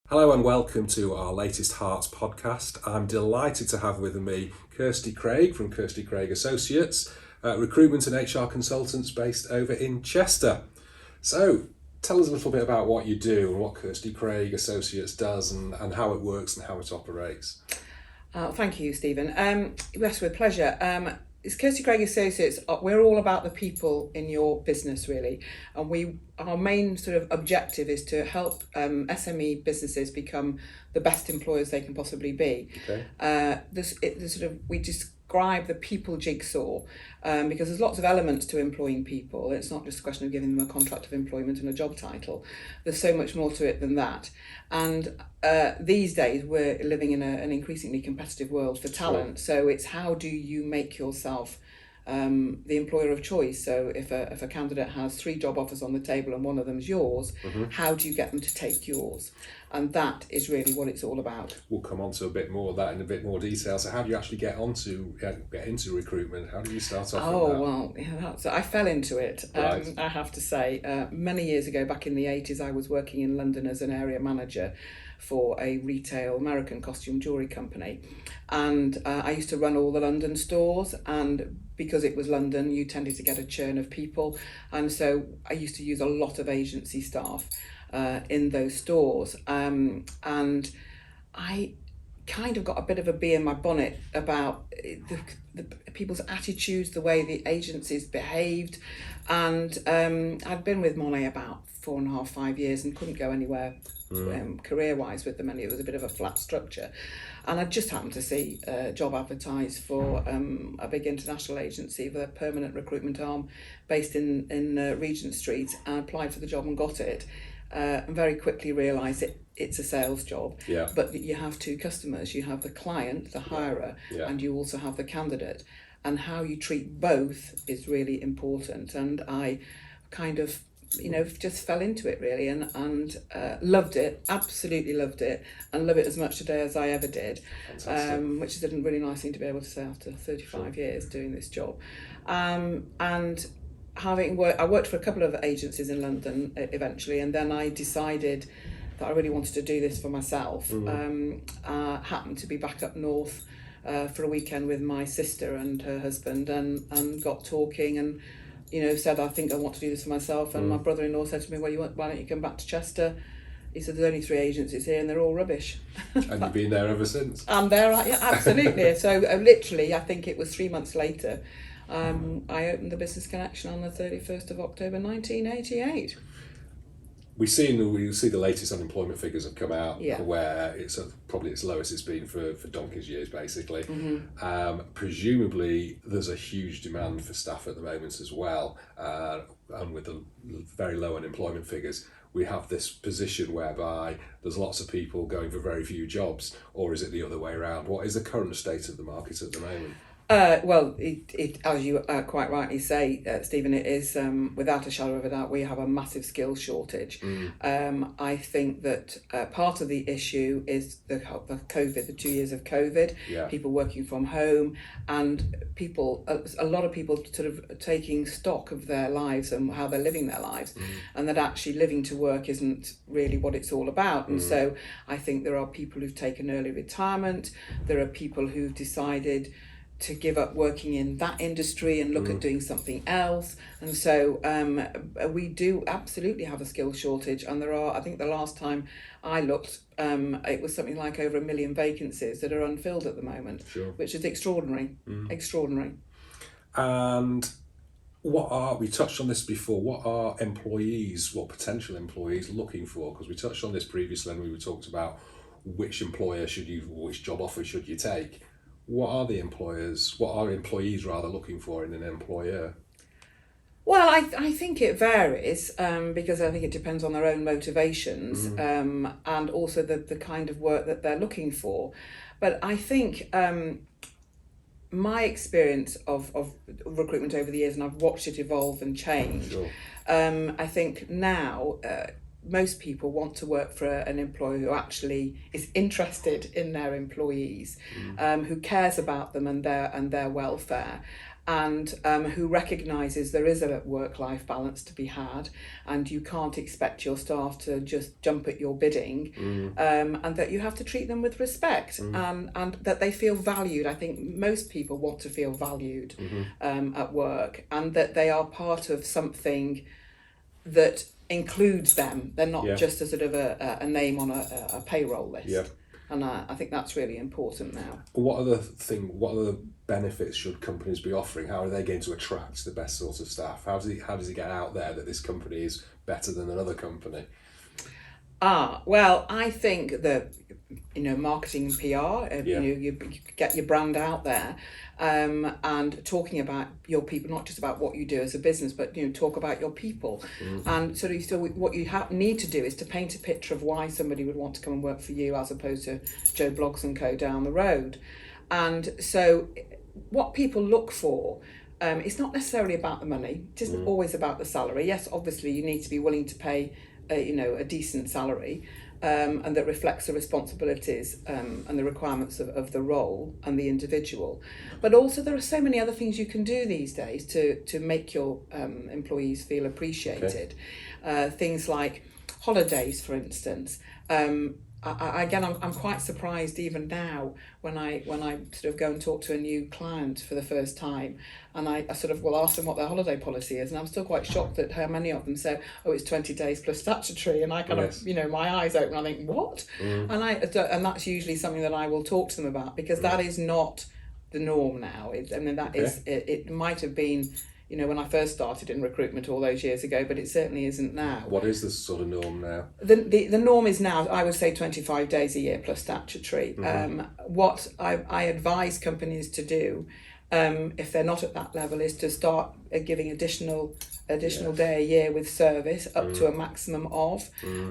Hello and welcome to our latest Harts podcast. I'm delighted to have with me Kirsty Craig from Kirsty Craig Associates, recruitment and HR consultants based over in Chester. So tell us a little bit about what you do and what Kirsty Craig Associates does and how it works and how it operates. Thank you, Stephen. Yes, with pleasure. It's Kirsty Craig Associates. We're all about the people in your business, really, and our main sort of objective is to help SME businesses become the best employers they can possibly be. Okay. We describe the people jigsaw because there's lots of elements to employing people. It's not just a question of giving them a contract of employment and a job title. There's so much more to it than that. And these days we're living in an increasingly competitive world for talent. Sure. So it's how do you make yourself the employer of choice. So if a candidate has 3 job offers on the table and one of them's yours, how do you get them to take yours? And that is really what it's all about. We'll come on to a bit more of that in a bit more detail. So how do you actually get into recruitment? How did you start off with that? I fell into it, Right. I have to say. Many years ago, back in the 80s, I was working in London as an area manager for a retail American costume jewellery company. And I used to run all the London stores, and because it was London, you tended to get a churn of people. And so I used to use a lot of agency staff in those stores. And I kind of got a bit of a bee in my bonnet about the people's attitudes, the way the agencies behaved. And I'd been with Monet about 4.5, 5 years and couldn't go anywhere career-wise with them. And it was a bit of a flat structure. And I just happened to see a job advertised for a big international agency with a permanent recruitment arm based in Regent Street. I applied for the job and got it. And very quickly realised it's a sales job, but you have 2 customers. You have the client, the hirer, and you also have the candidate. And how you treat both is really important. And I kind of, just fell into it really and loved it, absolutely loved it, and love it as much today as I ever did. Which is a really nice thing to be able to say after 35 years doing this job. And I worked for a couple of agencies in London eventually, and then I decided that I really wanted to do this for myself. Happened to be back up north for a weekend with my sister and her husband, and got talking and said, I think I want to do this for myself. And my brother-in-law said to me, well, why don't you come back to Chester? He said, there's only 3 agencies here and they're all rubbish. And you've been there ever since? I'm there, yeah, absolutely. So literally, I think it was 3 months later, I opened the Business Connection on the 31st of October 1988. We see the latest unemployment figures have come out, where it's probably its lowest it's been for donkey's years, basically. Presumably, there's a huge demand for staff at the moment as well, and with the very low unemployment figures, we have this position whereby there's lots of people going for very few jobs, or is it the other way around? What is the current state of the market at the moment? Well, it as you quite rightly say, Stephen, it is without a shadow of a doubt we have a massive skills shortage. I think that part of the issue is the COVID, the 2 years of COVID, people working from home, and a lot of people sort of taking stock of their lives and how they're living their lives, and that actually living to work isn't really what it's all about. And so I think there are people who've taken early retirement, there are people who've decided to give up working in that industry and look at doing something else. And so we do absolutely have a skills shortage, and there are, I think the last time I looked, it was something like over 1 million vacancies that are unfilled at the moment, which is extraordinary. And we touched on this before, what are potential employees looking for? Because we touched on this previously and we talked about which job offer should you take. What are employees looking for in an employer? Well, I think it varies because I think it depends on their own motivations and also the kind of work that they're looking for. But I think my experience of recruitment over the years, and I've watched it evolve and change, I think now most people want to work for an employer who actually is interested in their employees, who cares about them and their welfare. and who recognises there is a work-life balance to be had, and you can't expect your staff to just jump at your bidding, and that you have to treat them with respect, and that they feel valued. I think most people want to feel valued at work, and that they are part of something that includes them. They're not just a sort of a name on a payroll list. Yeah. And I think that's really important now. What other benefits should companies be offering? How are they going to attract the best sort of staff? How does it get out there that this company is better than another company? Well, I think that, marketing and PR, you get your brand out there, and talking about your people, not just about what you do as a business, but talk about your people. And so what you need to do is to paint a picture of why somebody would want to come and work for you as opposed to Joe Bloggs and Co down the road. And so what people look for, it's not necessarily about the money. It isn't always about the salary. Yes, obviously you need to be willing to pay a decent salary, and that reflects the responsibilities and the requirements of the role and the individual. But also there are so many other things you can do these days to make your employees feel appreciated. Things like holidays, for instance. I'm quite surprised even now when I sort of go and talk to a new client for the first time, and I sort of will ask them what their holiday policy is, and I'm still quite shocked at how many of them say, oh, it's 20 days plus statutory, and I kind of, my eyes open, I think, what? And that's usually something that I will talk to them about, because that is not the norm now. It might have been, when I first started in recruitment all those years ago, but it certainly isn't now. What is the sort of norm now? The norm is now, I would say, 25 days a year plus statutory. What I advise companies to do, if they're not at that level, is to start giving additional day a year with service up to a maximum of,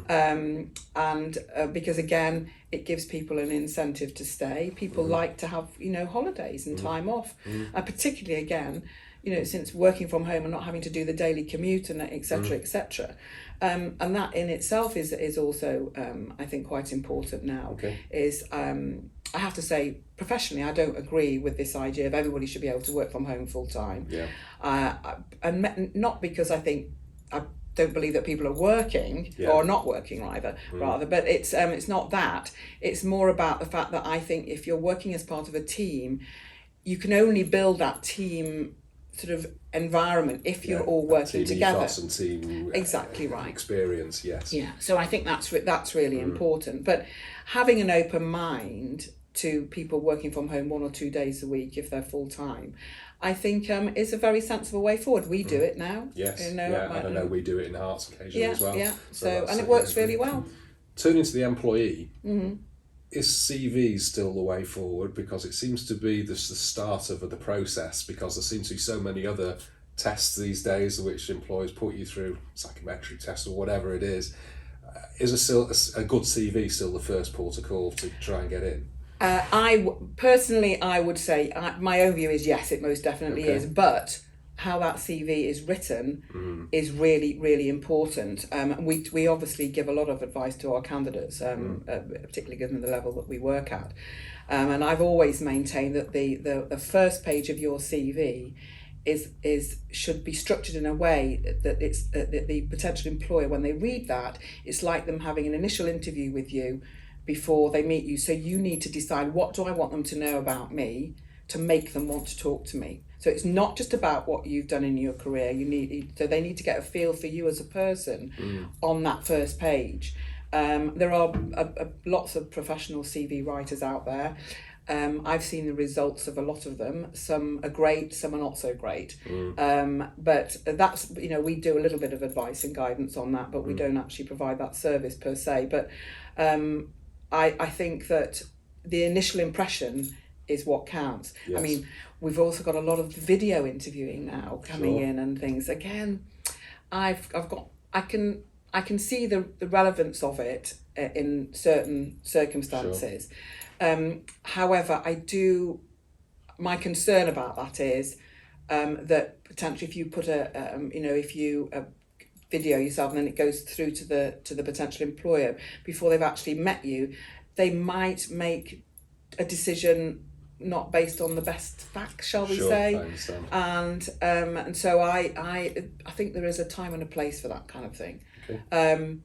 and because again, it gives people an incentive to stay. People like to have holidays and time off, particularly again, since working from home and not having to do the daily commute and etc. And that in itself is also, I think, quite important now. I have to say, professionally, I don't agree with this idea of everybody should be able to work from home full time. And not because I don't believe that people are working or not working rather, but it's not that. It's more about the fact that I think if you're working as part of a team, you can only build that team sort of environment if you're all working team together. Ethos and team exactly right. Experience, yes. Yeah, so I think that's really important. But having an open mind to people working from home 1 or 2 days a week if they're full time, I think is a very sensible way forward. We do it now. Yes, and I know we do it in Harts occasionally as well. Yeah, so and it works really well. Turning to the employee, is CV still the way forward? Because it seems to be the start of the process, because there seems to be so many other tests these days which employers put you through, psychometric tests or whatever it is. Is a good CV still the first port of call to try and get in? I would say my own view is yes, it most definitely is, but how that CV is written is really, really important. We obviously give a lot of advice to our candidates, particularly given the level that we work at. And I've always maintained that the first page of your CV should be structured in a way that the potential employer, when they read that, it's like them having an initial interview with you before they meet you. So you need to decide, what do I want them to know about me to make them want to talk to me? So it's not just about what you've done in your career. So they need to get a feel for you as a person on that first page. There are lots of professional CV writers out there. I've seen the results of a lot of them. Some are great, some are not so great. But that's, we do a little bit of advice and guidance on that, but we don't actually provide that service per se. But I think that the initial impression is what counts. Yes. I mean, we've also got a lot of video interviewing now coming in and things. Again, I can see the relevance of it in certain circumstances. However, my concern about that is that potentially if you put if you video yourself and then it goes through to the potential employer before they've actually met you, they might make a decision not based on the best facts, shall we Sure, say? I understand. And so I think there is a time and a place for that kind of thing. Okay.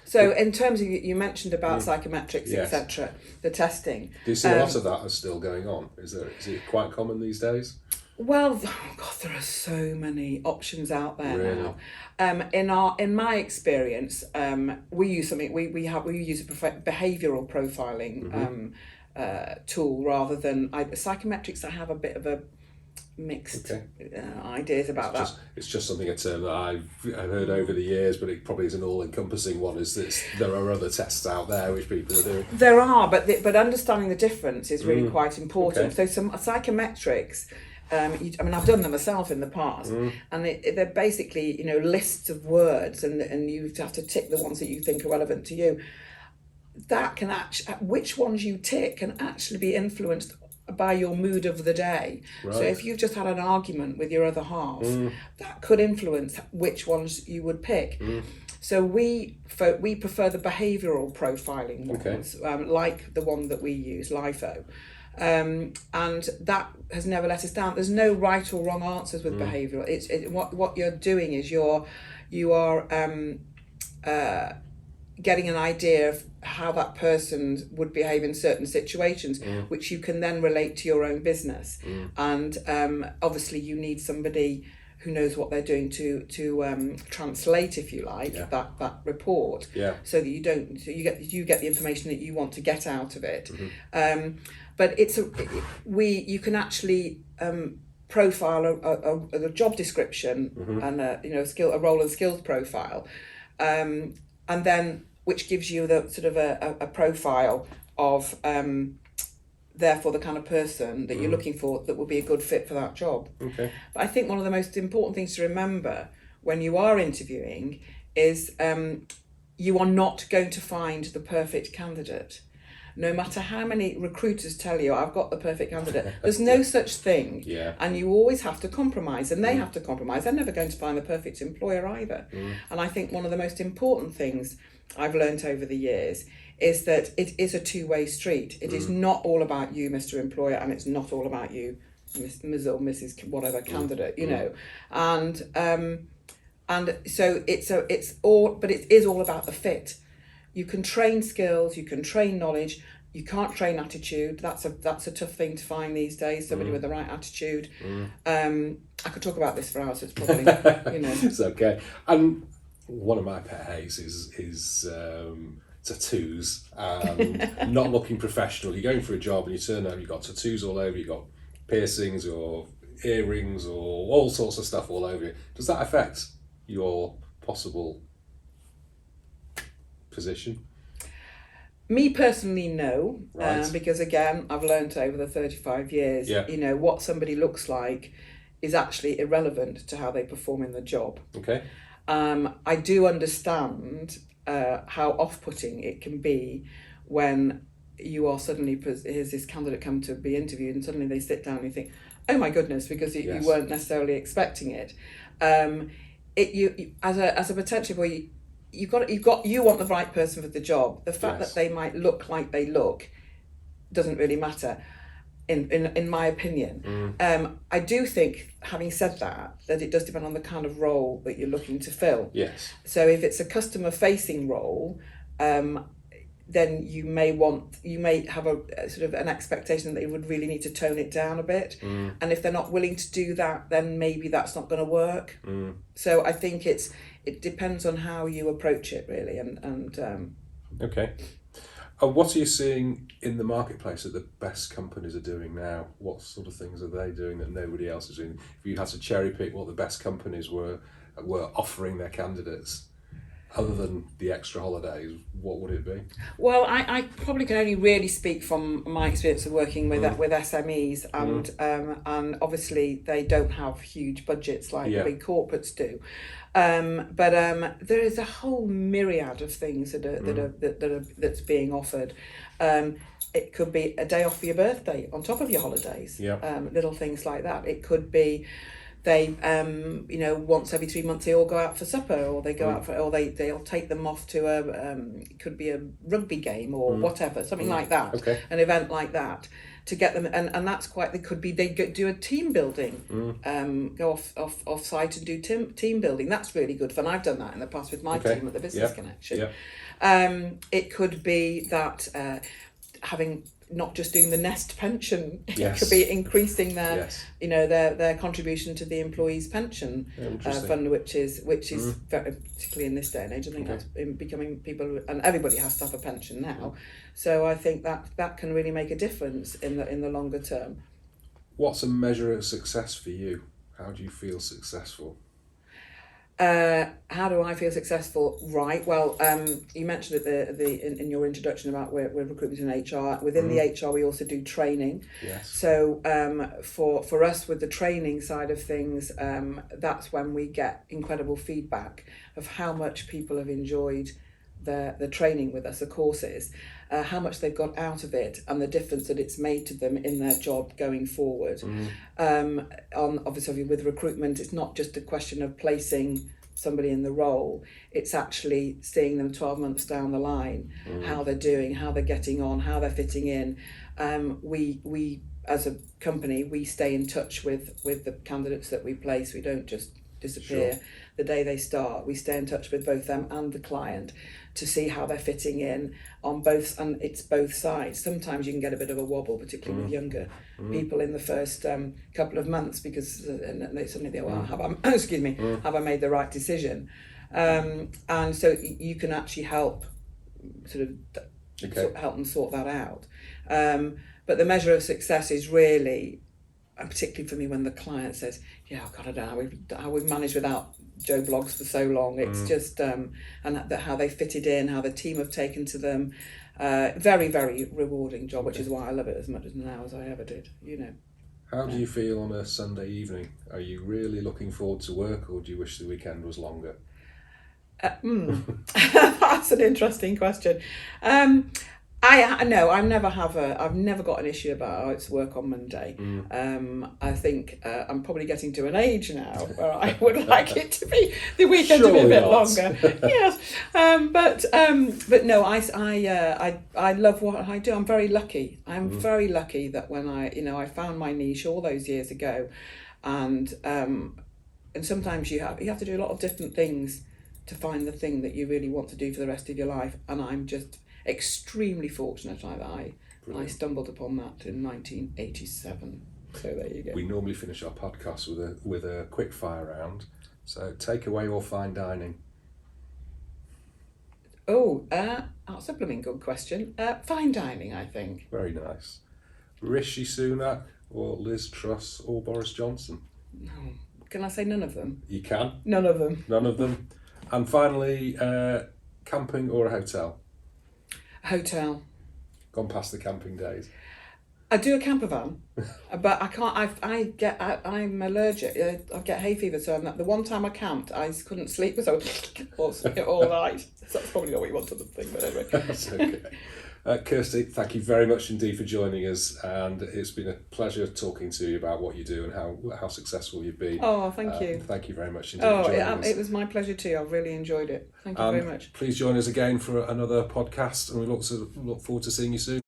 So in terms of, you mentioned about psychometrics, Yes. etc., the testing. Do you see a lot of that is still going on? Is it quite common these days? Well, oh God, there are so many options out there Really? now. In my experience, we use something we use a behavioural profiling tool rather than psychometrics. I have a bit of a mixed ideas about that. It's just something, a term that I've heard over the years, but it probably is an all-encompassing one. There are other tests out there which people are doing. There are, but understanding the difference is really quite important. Okay. So some psychometrics. I've done them myself in the past, and they're basically lists of words, and you have to tick the ones that you think are relevant to you. That can which ones you tick can actually be influenced by your mood of the day. Right. So if you've just had an argument with your other half, that could influence which ones you would pick. So we prefer the behavioural profiling ones, like the one that we use, LIFO. And that has never let us down. There's no right or wrong answers with behavioural. What you're doing is you are getting an idea of how that person would behave in certain situations, which you can then relate to your own business. And obviously you need somebody who knows what they're doing to translate, if you like, that report, so that you get the information that you want to get out of it. But you can actually profile a job description and a role and skills profile, and then which gives you the sort of a profile of therefore the kind of person that you're looking for that will be a good fit for that job. Okay. But I think one of the most important things to remember when you are interviewing is you are not going to find the perfect candidate. No matter how many recruiters tell you, I've got the perfect candidate, there's no such thing. Yeah. And you always have to compromise, and they have to compromise. They're never going to find the perfect employer either. And I think one of the most important things I've learnt over the years is that it is a two-way street. It is not all about you, Mr. Employer, and it's not all about you, Ms. or Mrs. whatever candidate, And so it's all, but it is all about the fit. You can train skills, you can train knowledge, you can't train attitude. That's a tough thing to find these days, somebody with the right attitude. I could talk about this for hours, it's probably, It's okay. And one of my pet hates is tattoos and not looking professional. You're going for a job and you turn up, you've got tattoos all over, you've got piercings or earrings or all sorts of stuff all over you. Does that affect your possible position? Me personally, no. Right. Because again, I've learned over the 35 years, what somebody looks like is actually irrelevant to how they perform in the job. Okay. I do understand how off-putting it can be when you are suddenly, here's this candidate come to be interviewed, and suddenly they sit down and you think, oh my goodness, because you weren't necessarily expecting it. You as a potential boy, you want the right person for the job. The fact that they might look like they look doesn't really matter, in my opinion. I do think, having said that it does depend on the kind of role that you're looking to fill. Yes. So if it's a customer facing role, then you may have a sort of an expectation that they would really need to tone it down a bit. And if they're not willing to do that, then maybe that's not going to work. So I think it depends on how you approach it, really. Okay. What are you seeing in the marketplace that the best companies are doing now? What sort of things are they doing that nobody else is doing? If you had to cherry pick what the best companies were offering their candidates, other than the extra holidays, what would it be? Well, I probably can only really speak from my experience of working with SMEs, and obviously they don't have huge budgets like the big corporates do. But there is a whole myriad of things that's being offered. It could be a day off for your birthday on top of your holidays. Little things like that. It could be they once every 3 months they all go out for supper, or they go out for, or they'll take them off to it could be a rugby game or whatever, something like that. Okay. An event like that, to get them, and that's quite, they could be, they do a team building, go off site and do team building. That's really good fun. I've done that in the past with my team at the Business Connection. It could be that having, not just doing the nest pension, it could be increasing their their contribution to the employees' pension fund, which is very, particularly in this day and age, I think that's becoming, people, and everybody has to have a pension now. So I think that can really make a difference in the longer term. What's a measure of success for you? How do you feel successful? How do I feel successful? Right. Well, you mentioned it in your introduction about we're recruitment in HR. Within the HR, we also do training. Yes. So for us, with the training side of things, that's when we get incredible feedback of how much people have enjoyed the training with us, the courses, how much they've got out of it, and the difference that it's made to them in their job going forward. Obviously with recruitment, it's not just a question of placing somebody in the role, it's actually seeing them 12 months down the line, how they're doing, how they're getting on, how they're fitting in. We as a company, we stay in touch with the candidates that we place. We don't just disappear the day they start. We stay in touch with both them and the client to see how they're fitting in on both, and it's both sides. Sometimes you can get a bit of a wobble, particularly with younger people in the first couple of months, because they suddenly go, well, have I made the right decision? And so you can actually help help them sort that out. But the measure of success is really, and particularly for me, when the client says, I don't know how we've managed without Joe Bloggs for so long. It's just, and how they fitted in, how the team have taken to them. Very, very rewarding job, which is why I love it as much now as I ever did, How do you feel on a Sunday evening? Are you really looking forward to work, or do you wish the weekend was longer? That's an interesting question. I've never got an issue about it's work on Monday. I think I'm probably getting to an age now where I would like it to be, the weekend to be a bit longer. Yes, but no, I love what I do. I'm very lucky. I'm very lucky that when I found my niche all those years ago, and sometimes you have to do a lot of different things to find the thing that you really want to do for the rest of your life, and I'm just extremely fortunate that I stumbled upon that in 1987. So there you go. We normally finish our podcast with a quick fire round. So takeaway or fine dining? That's a blooming good question. Fine dining, I think. Very nice. Rishi Sunak or Liz Truss or Boris Johnson? No. Can I say none of them? You can. None of them. None of them. And finally, camping or a hotel? Hotel. Gone past the camping days. I do a camper van, but I can't. I'm allergic. I get hay fever, so the one time I camped, I couldn't sleep because I was all night. So that's probably not what you wanted to think, but anyway. That's okay. Kirsty, thank you very much indeed for joining us, and it's been a pleasure talking to you about what you do and how successful you've been. Oh, thank you. Thank you very much indeed for joining us. It was my pleasure too. I've really enjoyed it. Thank you very much. Please join us again for another podcast, and we look forward to seeing you soon.